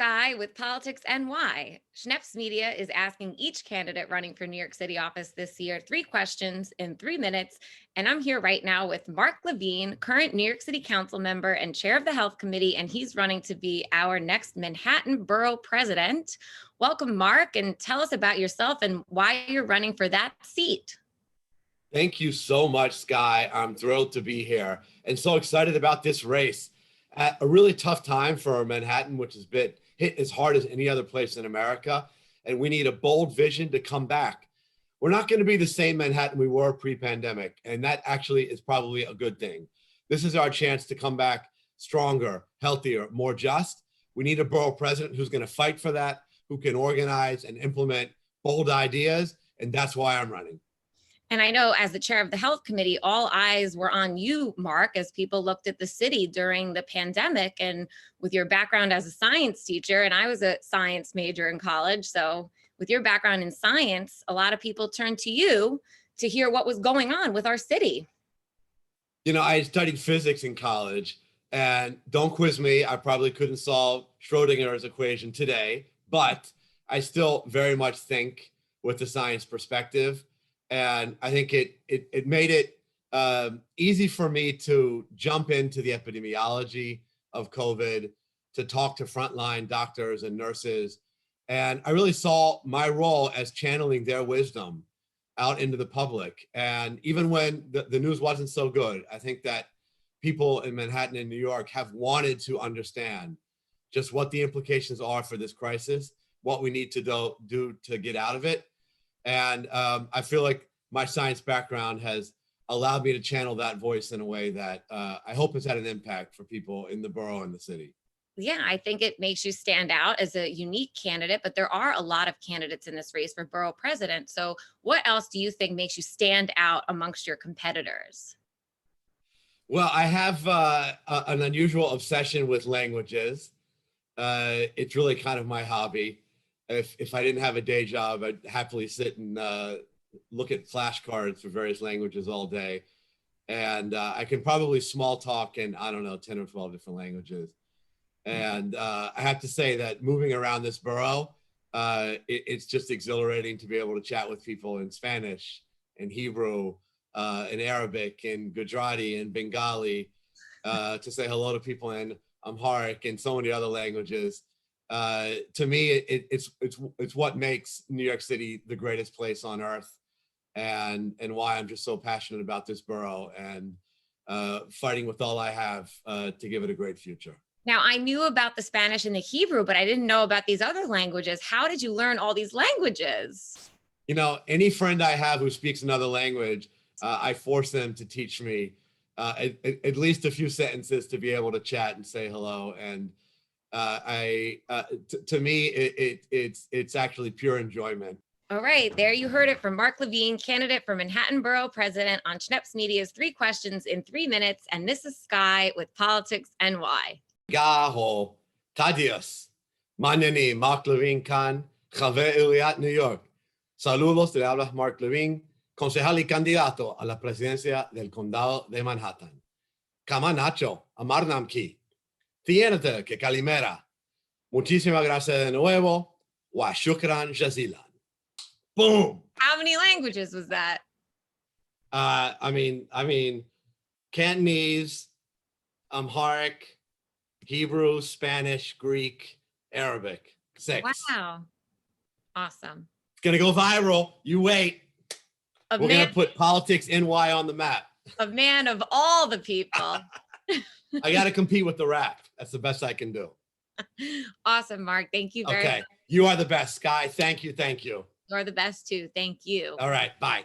Sky with PoliticsNY. Schneps Media is asking each candidate running for New York City office this year 3 questions in 3 minutes. And I'm here right now with Mark Levine, current New York City Council member and chair of the Health Committee, and he's running to be our next Manhattan Borough President. Welcome, Mark, and tell us about yourself and why you're running for that seat. Thank you so much, Sky. I'm thrilled to be here and so excited about this race. At a really tough time for Manhattan, which has been hit as hard as any other place in America. And we need a bold vision to come back. We're not going to be the same Manhattan we were pre-pandemic. And that actually is probably a good thing. This is our chance to come back stronger, healthier, more just. We need a borough president who's going to fight for that, who can organize and implement bold ideas. And that's why I'm running. And I know as the chair of the Health Committee, all eyes were on you, Mark, as people looked at the city during the pandemic. And with your background as a science teacher, and I was a science major in college, so with your background in science, a lot of people turned to you to hear what was going on with our city. You know, I studied physics in college, and don't quiz me, I probably couldn't solve Schrodinger's equation today, but I still very much think with the science perspective. And I think it made it easy for me to jump into the epidemiology of COVID, to talk to frontline doctors and nurses. And I really saw my role as channeling their wisdom out into the public. And even when the news wasn't so good, I think that people in Manhattan and New York have wanted to understand just what the implications are for this crisis, what we need to do to get out of it. And I feel like my science background has allowed me to channel that voice in a way that I hope has had an impact for people in the borough and the city. Yeah, I think it makes you stand out as a unique candidate, but there are a lot of candidates in this race for borough president. So what else do you think makes you stand out amongst your competitors? Well, I have an unusual obsession with languages. It's really kind of my hobby. If I didn't have a day job, I'd happily sit and look at flashcards for various languages all day. And I can probably small talk in, I don't know, 10 or 12 different languages. And I have to say that moving around this borough, it's just exhilarating to be able to chat with people in Spanish, in Hebrew, in Arabic, in Gujarati, in Bengali, to say hello to people in Amharic and so many other languages. To me, it's what makes New York City the greatest place on earth, and why I'm just so passionate about this borough and fighting with all I have to give it a great future. Now, I knew about the Spanish and the Hebrew, but I didn't know about these other languages. How did you learn all these languages? You know, any friend I have who speaks another language, I force them to teach me at least a few sentences to be able to chat and say hello. And to me, it's actually pure enjoyment. All right, there you heard it from Mark Levine, candidate for Manhattan Borough President on Schneps Media's 3 questions in 3 minutes. And this is Sky with PoliticsNY. Gaho, Tadios, Maneni, Mark Levine Khan, Javier Iliat, New York. Saludos, le habla Mark Levine, concejal y candidato a la presidencia del condado de Manhattan. Kama Nacho, Amarnamki. Tiénate que Calimera. Muchísimas gracias de nuevo. Wa shukran jazilan. Boom. How many languages was that? I mean, Cantonese, Amharic, Hebrew, Spanish, Greek, Arabic. 6. Wow. Awesome. It's gonna go viral. You wait. We're gonna put PoliticsNY on the map. A man of all the people. I got to compete with the rap. That's the best I can do. Awesome, Mark. Thank you very much. You are the best, Sky. Thank you. Thank you. You're the best too. Thank you. All right. Bye.